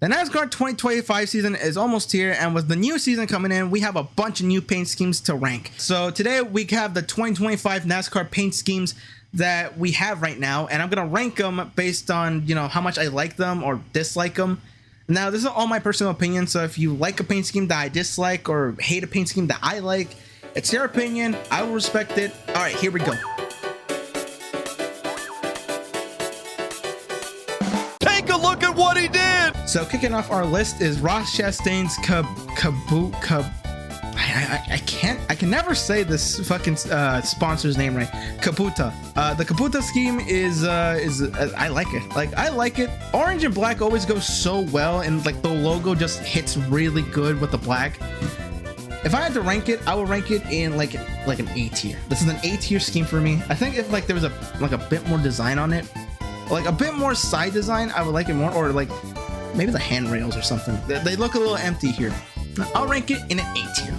The NASCAR 2025 season is almost here, and with the new season coming in, we have a bunch of new paint schemes to rank. So today we have the 2025 NASCAR paint schemes that we have right now, and I'm gonna rank them based on, you know, how much I like them or dislike them. Now, this is all my personal opinion, so if you like a paint scheme that I dislike or hate a paint scheme that I like, it's your opinion. I will respect it. All right, here we go. Take a look at what he did. So kicking off our list is Ross Chastain's I can never say this fucking sponsor's name right. Caputa. The Caputa scheme is I like it. Like, I like it. Orange and black always goes so well, and like the logo just hits really good with the black. If I had to rank it, I would rank it in like an A tier. This is an A tier scheme for me. I think if like there was a bit more design on it, like a bit more side design, I would like it more, or like maybe the handrails or something. They look a little empty here. I'll rank it in an A tier.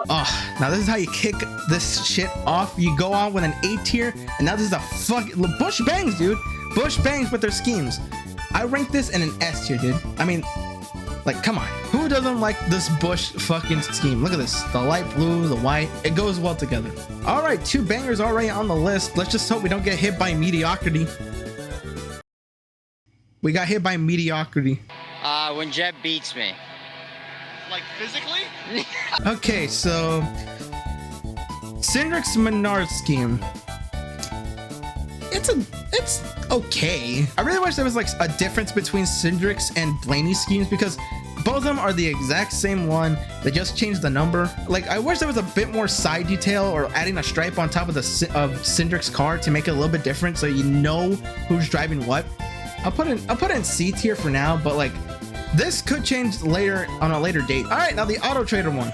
Oh, now this is how you kick this shit off. You go on with an A tier, and now this is a fucking Busch bangs, dude. Busch bangs with their schemes. I rank this in an S tier, dude. I mean, like, come on. Who doesn't like this Busch fucking scheme? Look at this. The light blue, the white. It goes well together. All right, 2 bangers already on the list. Let's just hope we don't get hit by mediocrity. We got hit by mediocrity. When Jeb beats me. Like physically? Okay, so Hendrick's Menard scheme. It's okay. I really wish there was like a difference between Hendrick's and Blaney's schemes, because both of them are the exact same one. They just changed the number. Like, I wish there was a bit more side detail, or adding a stripe on top of Hendrick's car to make it a little bit different, so you know who's driving what. I'll put it in C tier for now, but like this could change later on a later date. All right, now the Auto Trader one.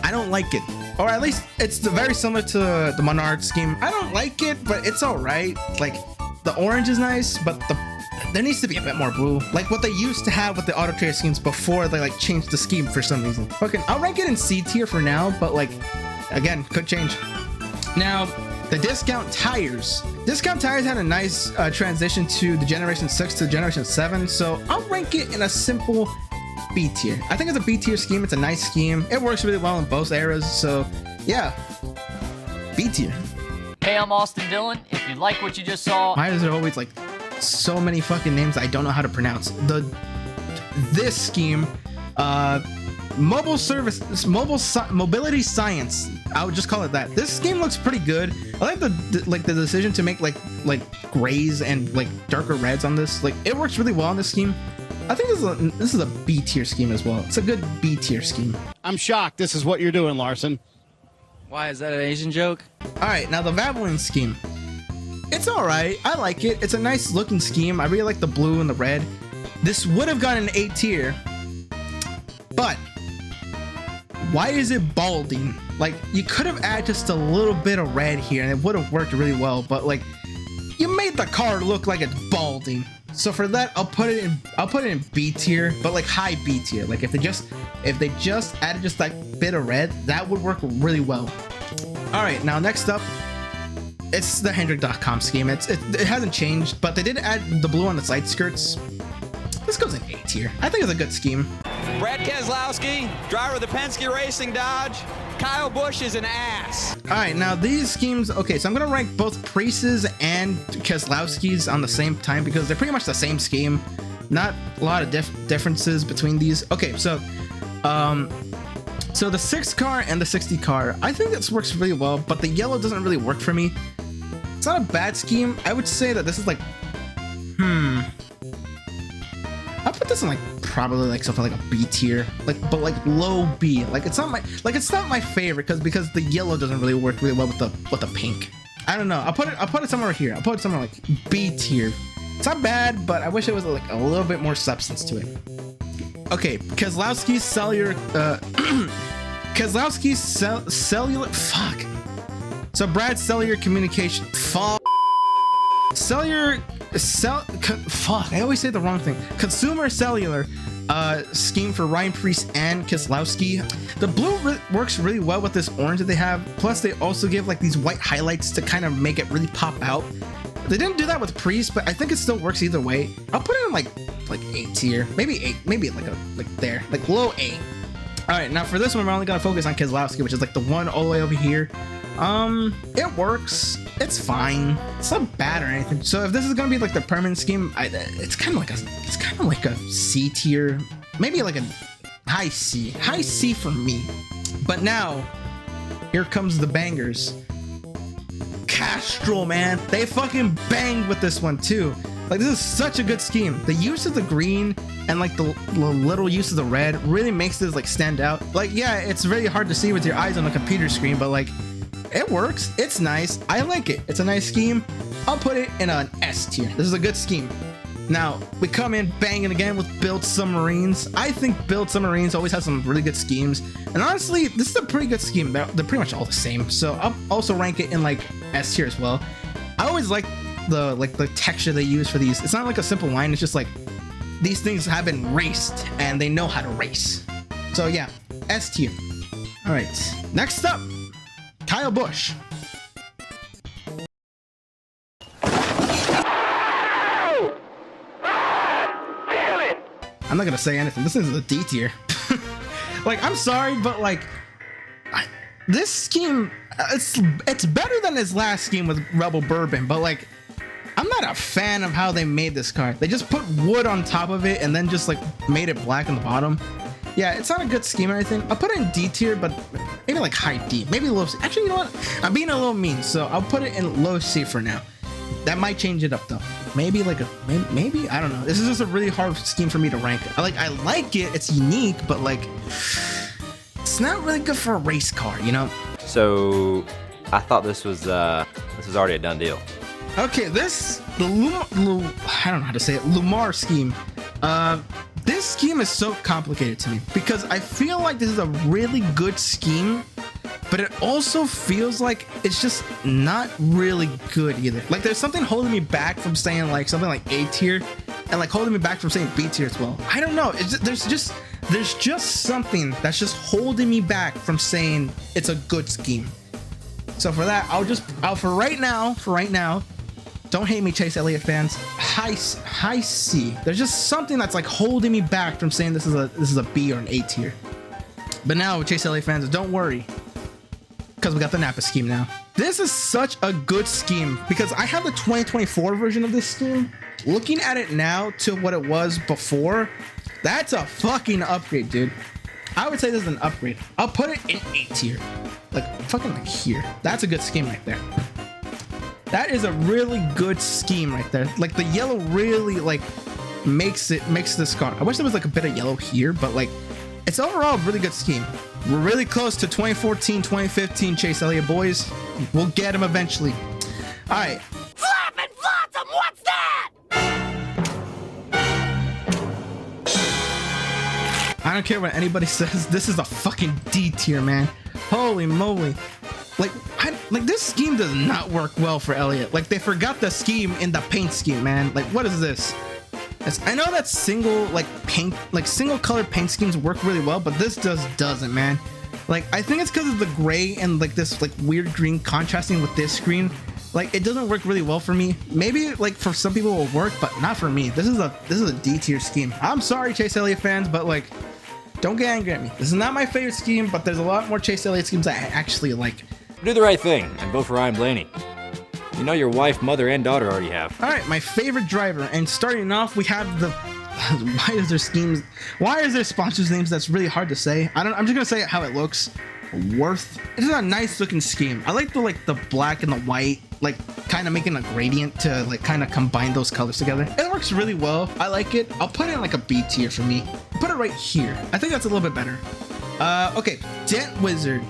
I don't like it. Or at least it's very similar to the Menard scheme. I don't like it, but it's all right. Like, the orange is nice, but there needs to be a bit more blue. Like what they used to have with the Auto Trader schemes before they like changed the scheme for some reason. Okay, I'll rank it in C tier for now, but like, again, could change. Now, the Discount Tires. Discount Tires had a nice transition to the Generation 6 to Generation 7, so I'll rank it in a simple B tier. I think it's a B tier scheme. It's a nice scheme. It works really well in both eras, so yeah, B tier. Hey, I'm Austin Dillon. If you like what you just saw, why is there always like so many fucking names I don't know how to pronounce? This scheme, mobility science. I would just call it that. This scheme looks pretty good. I like the decision to make like grays and like darker reds on this. Like, it works really well on this scheme. I think this is a B tier scheme as well. It's a good B tier scheme. I'm shocked this is what you're doing, Larson. Why, is that an Asian joke? All right, now the Valvoline scheme. It's all right. I like it. It's a nice looking scheme. I really like the blue and the red. This would have gotten an A tier, but why is it balding? Like, you could have added just a little bit of red here and it would have worked really well, but like, you made the car look like it's balding. So for that, I'll put it in B tier, but like high B tier. Like, if they just added just that bit of red, that would work really well. All right, now next up, it's the Hendrick.com scheme. It hasn't changed, but they did add the blue on the side skirts. This goes in A tier. I think it's a good scheme. Brad Keselowski, driver of the Penske Racing Dodge. Kyle Busch is an ass. All right, now these schemes. Okay, so I'm gonna rank both Priest's and Keselowski's on the same time because they're pretty much the same scheme. Not a lot of differences between these. Okay, so so the 6 car and the 60 car, I think this works really well, but the yellow doesn't really work for me. It's not a bad scheme. I would say that this is like, I'll put this in like probably like something like a B tier, like, but like low B. Like, it's not my favorite because the yellow doesn't really work really well with the pink. I don't know. I'll put it somewhere here. I'll put it somewhere like B tier. It's not bad, but I wish it was like a little bit more substance to it. Okay, Keselowski's cellular. Fuck. So Brad's cellular communication. Fuck. Fuck, I always say the wrong thing. Consumer cellular scheme for Ryan Preece and Keselowski. The blue works really well with this orange that they have. Plus, they also give like these white highlights to kind of make it really pop out. They didn't do that with Preece, but I think it still works either way. I'll put it in like A tier, maybe 8, maybe like there, like low 8. All right, now for this one, we're only gonna focus on Keselowski, which is like the one all the way over here. It works. It's fine. It's not bad or anything. So if this is gonna be like the permanent scheme, it's kind of like a C tier, maybe like a high C for me. But now, here comes the bangers. Castrol, man, they fucking banged with this one too. Like, this is such a good scheme. The use of the green and like the little use of the red really makes this like stand out. Like, yeah, it's really hard to see with your eyes on a computer screen, but like, it works. It's nice. I like it. It's a nice scheme. I'll put it in an S tier. This is a good scheme. Now, we come in banging again with Build Submarines. I think Build Submarines always has some really good schemes. And honestly, this is a pretty good scheme. They're pretty much all the same. So I'll also rank it in like S tier as well. I always like the texture they use for these. It's not like a simple line. It's just like these things have been raced and they know how to race. So yeah, S tier. All right, next up, Kyle Busch. I'm not gonna say anything. This is a D tier. Like, I'm sorry, but like, this scheme, it's better than his last scheme with Rebel Bourbon, but like, I'm not a fan of how they made this car. They just put wood on top of it and then just like made it black on the bottom. Yeah, it's not a good scheme or anything. I'll put it in D tier, but maybe like high D, maybe low C. Actually, you know what? I'm being a little mean, so I'll put it in low C for now. That might change it up though. Maybe like maybe I don't know. This is just a really hard scheme for me to rank. I like it. It's unique, but like, it's not really good for a race car, you know? So I thought this was already a done deal. Okay, I don't know how to say it, Lumar scheme. This scheme is so complicated to me because I feel like this is a really good scheme, but it also feels like it's just not really good either. Like, there's something holding me back from saying like something like A tier, and like holding me back from saying B tier as well. I don't know. There's just something that's just holding me back from saying it's a good scheme. So for that, for right now, don't hate me, Chase Elliott fans. High C. There's just something that's like holding me back from saying this is a B or an A tier. But now, Chase Elliott fans, don't worry, because we got the Napa scheme now. This is such a good scheme because I have the 2024 version of this scheme. Looking at it now to what it was before, that's a fucking upgrade, dude. I would say this is an upgrade. I'll put it in A tier. Like, fucking like here. That's a good scheme right there. That is a really good scheme right there. Like, the yellow really like makes this car. I wish there was like a bit of yellow here, but like, it's overall a really good scheme. We're really close to 2014, 2015 Chase Elliott, boys. We'll get him eventually. All right. Flappin' Flotsam, what's that? I don't care what anybody says. This is a fucking D tier, man. Holy moly. Like this scheme does not work well for Elliott. Like, they forgot the scheme in the paint scheme, man. Like, what is this? I know that single color paint schemes work really well, but this doesn't, man. Like, I think it's because of the gray and like this like weird green contrasting with this screen. Like, it doesn't work really well for me. Maybe like for some people it will work, but not for me. This is a D tier scheme. I'm sorry, Chase Elliott fans, but like, don't get angry at me. This is not my favorite scheme, but there's a lot more Chase Elliott schemes I actually like. Do the right thing and vote for Ryan Blaney. You know your wife, mother, and daughter already have. All right, my favorite driver. And starting off, we have the... Why is there sponsors' names? That's really hard to say. I'm just gonna say how it looks. Worth. It is a nice looking scheme. I like the black and the white, like kind of making a gradient to like kind of combine those colors together. It works really well. I like it. I'll put it in like a B tier for me. Put it right here. I think that's a little bit better. Okay, Dent Wizard.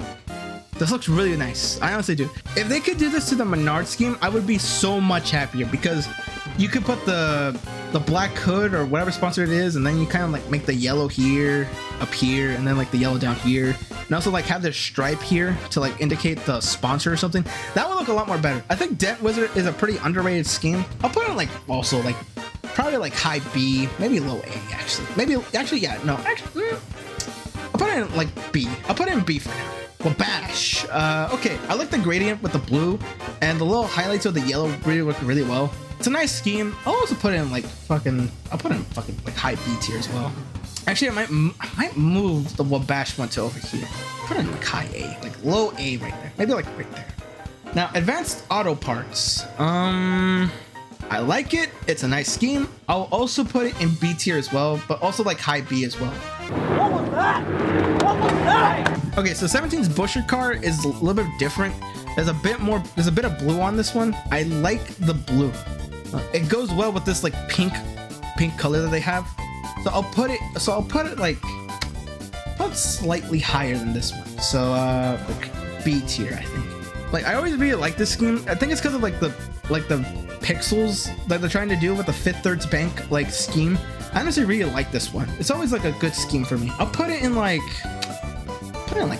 This looks really nice. I honestly do. If they could do this to the Menard scheme, I would be so much happier because you could put the black hood or whatever sponsor it is, and then you kind of like make the yellow here, up here, and then like the yellow down here, and also like have this stripe here to like indicate the sponsor or something. That would look a lot more better. I think Dent Wizard is a pretty underrated scheme. I'll put it like also like probably like high B, maybe low A actually. Maybe actually yeah, no, actually I'll put it in like B. I'll put it in B for now. Well, bash. Okay, I like the gradient with the blue, and the little highlights of the yellow really work really well. It's a nice scheme. I'll also put it in like fucking. I'll put it in fucking like high B tier as well. Actually, I might move the Wabash one to over here. Put it in like high A, like low A right there. Maybe like right there. Now, advanced auto parts. I like it. It's a nice scheme. I'll also put it in B tier as well, but also like high B as well. What was that? What was that? Okay, so 17's Busher car is a little bit different. There's a bit of blue on this one. I like the blue. It goes well with this like pink color that they have. So I'll put it like slightly higher than this one. So like B tier, I think. Like I always really like this scheme. I think it's because of like the pixels that they're trying to do with the Fifth Thirds Bank like scheme. I honestly really like this one. It's always like a good scheme for me. I'll put it in like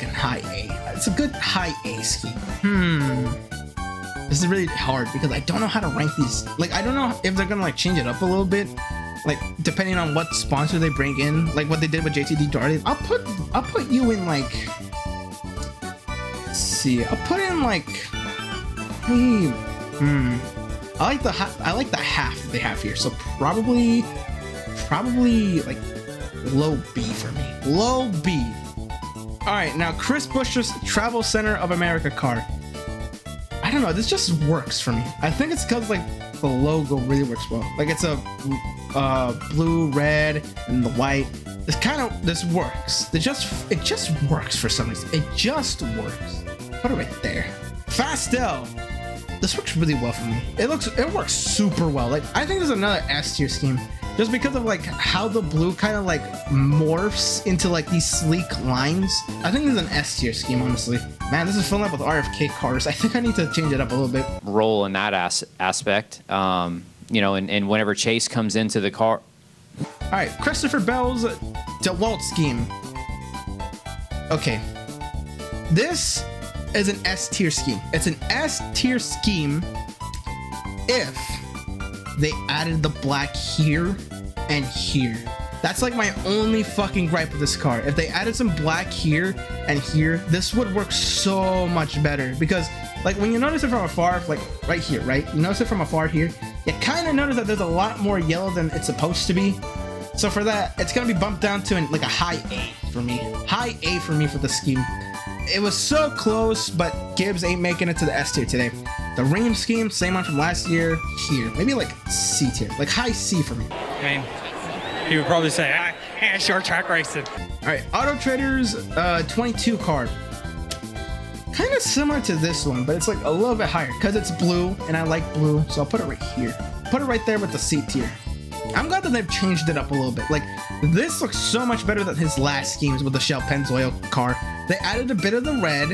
an high A. It's a good high A scheme. This is really hard because I don't know how to rank these. Like I don't know if they're gonna like change it up a little bit, like depending on what sponsor they bring in, like what they did with JTD Darty. I'll put you in like. Let's see. I'll put in like. I like the half they have here, so probably like low B for me. Low B. All right, now Chris Buescher's Travel Center of America car. I don't know, this just works for me. I think it's because like the logo really works well. Like it's a blue, red, and the white. This works. It just works for some reason. It just works. Put it right there. Fastel. This works really well for me. It works super well. Like I think there's another S tier scheme just because of like how the blue kind of like morphs into like these sleek lines. I think there's an S tier scheme, honestly. Man, this is filling up with RFK cars. I think I need to change it up a little bit. Role in that aspect, you know, and whenever Chase comes into the car. All right, Christopher Bell's DeWalt scheme. Okay, this is an S tier scheme. It's an S tier scheme if they added the black here and here. That's like my only fucking gripe with this car. If they added some black here and here, this would work so much better. Because like when you notice it from afar, like right here, right? You notice it from afar here, you kind of notice that there's a lot more yellow than it's supposed to be. So for that, it's gonna be bumped down to like a high A for me. High A for me for the scheme. It was so close, but Gibbs ain't making it to the S tier today. The Ream scheme, same one from last year, here. Maybe like C tier, like high C for me. I mean, he would probably say, short track racing. All right, Auto Trader's 22 car. Kind of similar to this one, but it's like a little bit higher because it's blue and I like blue. So I'll put it right here. Put it right there with the C tier. I'm glad that they've changed it up a little bit. Like this looks so much better than his last schemes with the Shell Pennzoil car. They added a bit of the red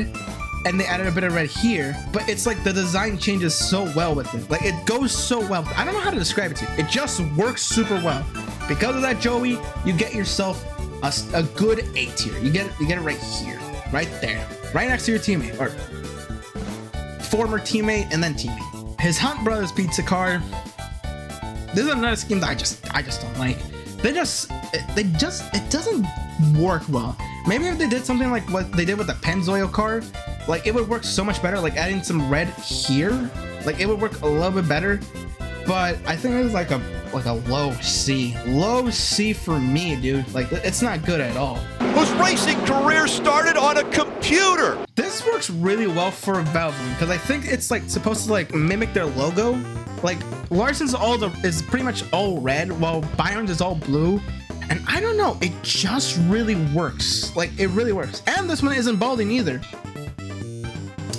and they added a bit of red here, but it's like the design changes so well with it. Like it goes so well. I don't know how to describe it to you. It just works super well. Because of that, Joey, you get yourself a good A tier. You get it right here, right there, right next to your teammate or former teammate and then teammate. His Hunt Brothers pizza car. This is another scheme that I just don't like. It doesn't work well. Maybe if they did something like what they did with the Pennzoil car, like it would work so much better. Like adding some red here, like it would work a little bit better. But I think it's like a low C for me, dude. Like it's not good at all. Whose racing career started on a computer. This works really well for Bowman because I think it's like supposed to like mimic their logo. Like Larson's is pretty much all red, while Byron's is all blue. And I don't know, it just really works. Like it really works. And this one isn't balding either.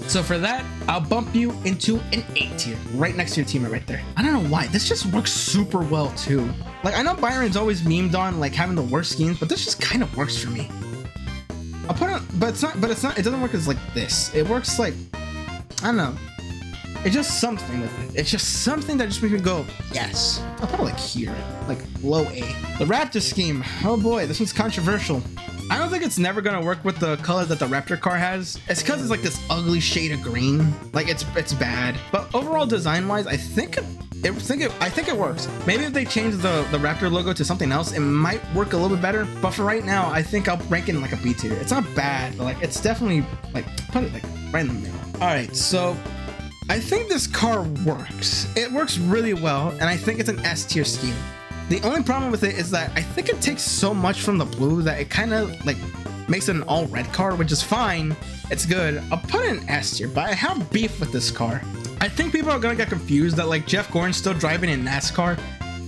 So for that, I'll bump you into an A tier, right next to your teammate right there. I don't know why, this just works super well too. Like I know Byron's always memed on like having the worst schemes, but this just kind of works for me. I'll put it, but it's not, it doesn't work as like this. It works like, I don't know. It's just something with it. It's just something that just makes me go, yes. I'll put it like here, like low A. The Raptor scheme. Oh boy, this one's controversial. I don't think it's never gonna work with the color that the Raptor car has. It's because it's like this ugly shade of green. Like it's bad. But overall design-wise, I think it works. Maybe if they change the Raptor logo to something else, it might work a little bit better. But for right now, I think I'll rank it in like a B tier. It's not bad, but like it's definitely like put it like right in the middle. All right, so I think this car works. It works really well, and I think it's an S tier scheme. The only problem with it is that I think it takes so much from the blue that it kind of like makes it an all red car, which is fine. It's good. I'll put it in S tier, but I have beef with this car. I think people are gonna get confused that like Jeff Gordon's still driving in NASCAR,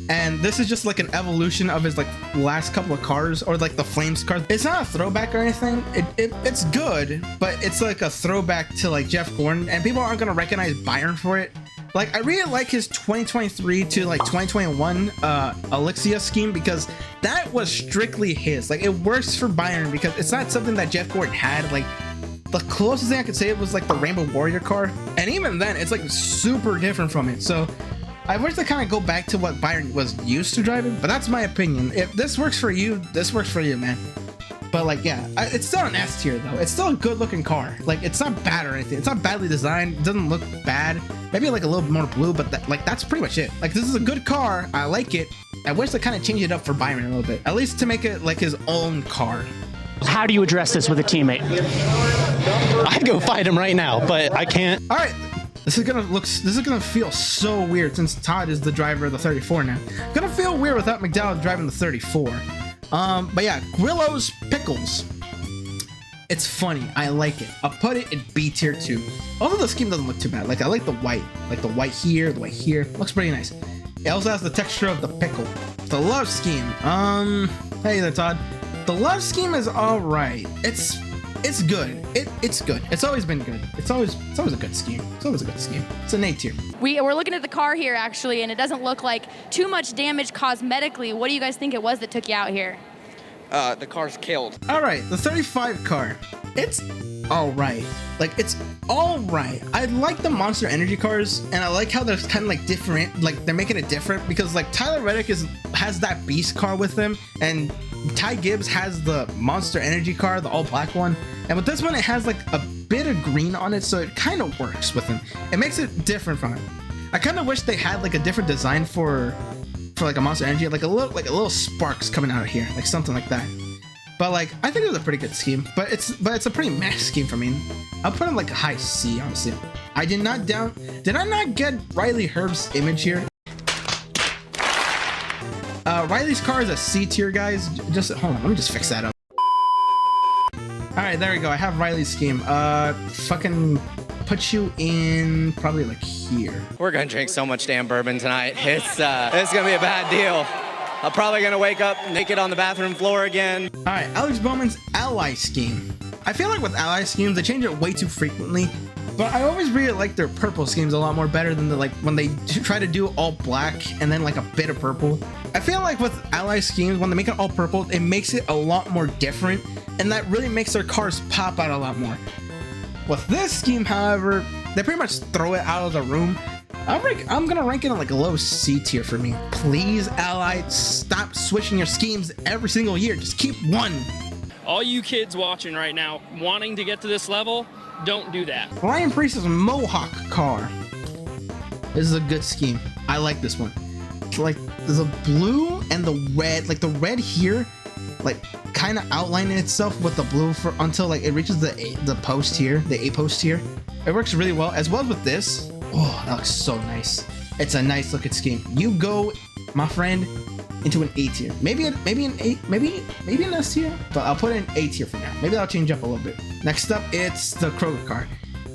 and this is just like an evolution of his like last couple of cars, or like the Flames car. It's not a throwback or anything. It's good, but it's like a throwback to like Jeff Gordon, and people aren't gonna recognize Byron for it. Like, I really like his 2023 to like 2021 Elixir scheme, because that was strictly his. Like, it works for Byron because it's not something that Jeff Gordon had. Like, the closest thing I could say it was like the Rainbow Warrior car, and even then it's like super different from it. So I wish they kind of go back to what Byron was used to driving, but that's my opinion. If this works for you, this works for you, man. But like, yeah, it's still an S tier though. It's still a good looking car. Like, it's not bad or anything. It's not badly designed. It doesn't look bad. Maybe like a little bit more blue, but that's pretty much it. Like, this is a good car. I like it. I wish they kind of changed it up for Byron a little bit, at least to make it like his own car. How do you address this with a teammate? I'd go fight him right now, but I can't. All right. This is gonna feel so weird since Todd is the driver of the 34 now. It's gonna feel weird without McDowell driving the 34. But yeah, Grillo's Pickles. It's funny. I like it. I'll put it in B tier too. Although the scheme doesn't look too bad. Like, I like the white. Like the white here, the white here. Looks pretty nice. It also has the texture of the pickle. The love scheme. Hey there, Todd. The love scheme is alright. It's good. It's good. It's always been good. It's always a good scheme. It's always a good scheme. It's an A tier. We're looking at the car here actually, and it doesn't look like too much damage cosmetically. What do you guys think it was that took you out here? The car's killed. All right, the 35 car. It's all right. Like, it's all right. I like the Monster Energy cars, and I like how they're kind of like different. Like, they're making it different because like Tyler Reddick has that Beast car with him, and Ty Gibbs has the Monster Energy car, the all black one. And with this one, it has like a bit of green on it, so it kind of works with him. It makes it different from it. I kind of wish they had like a different design for like a Monster Energy, like a little sparks coming out of here, like something like that. But like, I think it was a pretty good scheme, but it's a pretty meh scheme for me. I'll put it like a high C, honestly. Did I not get Riley Herb's image here? Riley's car is a C tier, guys. Just hold on, let me just fix that up. All right, there we go. I have Riley's scheme. Fucking put you in probably like here. We're gonna drink so much damn bourbon tonight. It's gonna be a bad deal. I'm probably gonna wake up naked on the bathroom floor again. All right, Alex Bowman's ally scheme. I feel like with ally schemes, they change it way too frequently. But I always really like their purple schemes a lot more better than when they try to do all black and then like a bit of purple. I feel like with ally schemes, when they make it all purple, it makes it a lot more different, and that really makes their cars pop out a lot more. With this scheme, however, they pretty much throw it out of the room. I'm gonna rank it in like a low C tier for me. Please, Ally, stop switching your schemes every single year. Just keep one. All you kids watching right now, wanting to get to this level, don't do that. Ryan Priest's Mohawk car. This is a good scheme. I like this one. It's like the blue and the red, like the red here, like kind of outlining itself with the blue until like it reaches the post here, the A post here. It works really well, as well as with this. Oh, that looks so nice. It's a nice looking scheme. You go, my friend, into an A tier. Maybe an S tier, but I'll put it in A tier for now. Maybe I'll change up a little bit. Next up, it's the Kroger car.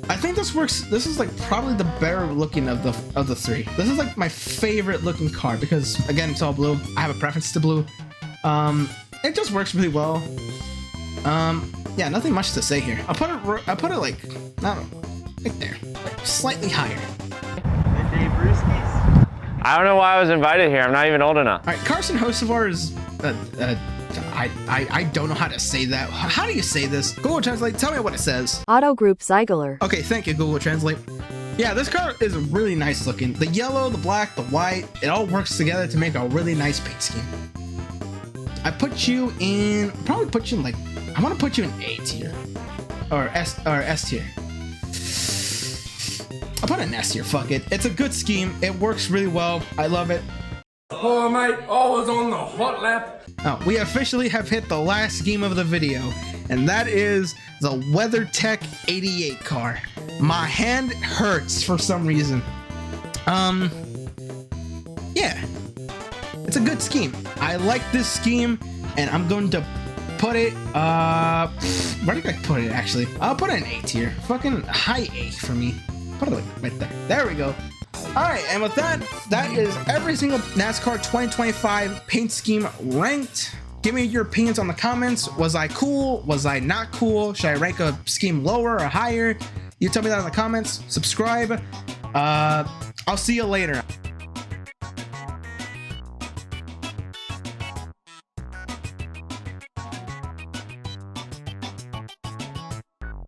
I think this works. This is like probably the better looking of the three. This is like my favorite looking car because again, it's all blue. I have a preference to blue. It just works really well. Yeah, nothing much to say here. I'll put it like, I don't know, right there, like slightly higher. I don't know why I was invited here. I'm not even old enough. All right, Carson Hocevar is, I don't know how to say that. How do you say this? Google Translate, tell me what it says. Auto Group Ziegler. Okay, thank you, Google Translate. Yeah, this car is really nice looking. The yellow, the black, the white, it all works together to make a really nice paint scheme. I put you in, probably put you in like, I want to put you in A tier or S tier. I'll put an S tier, fuck it. It's a good scheme. It works really well. I love it. Oh, mate, always on the hot lap. Oh, we officially have hit the last scheme of the video, and that is the WeatherTech 88 car. My hand hurts for some reason. Yeah, it's a good scheme. I like this scheme, and I'm going to put it, where did I put it actually? I'll put it in A tier. Fucking high A for me. Put it like right there. There we go. Alright, and with that, that is every single NASCAR 2025 paint scheme ranked. Give me your opinions on the comments. Was I cool? Was I not cool? Should I rank a scheme lower or higher? You tell me that in the comments. Subscribe. I'll see you later.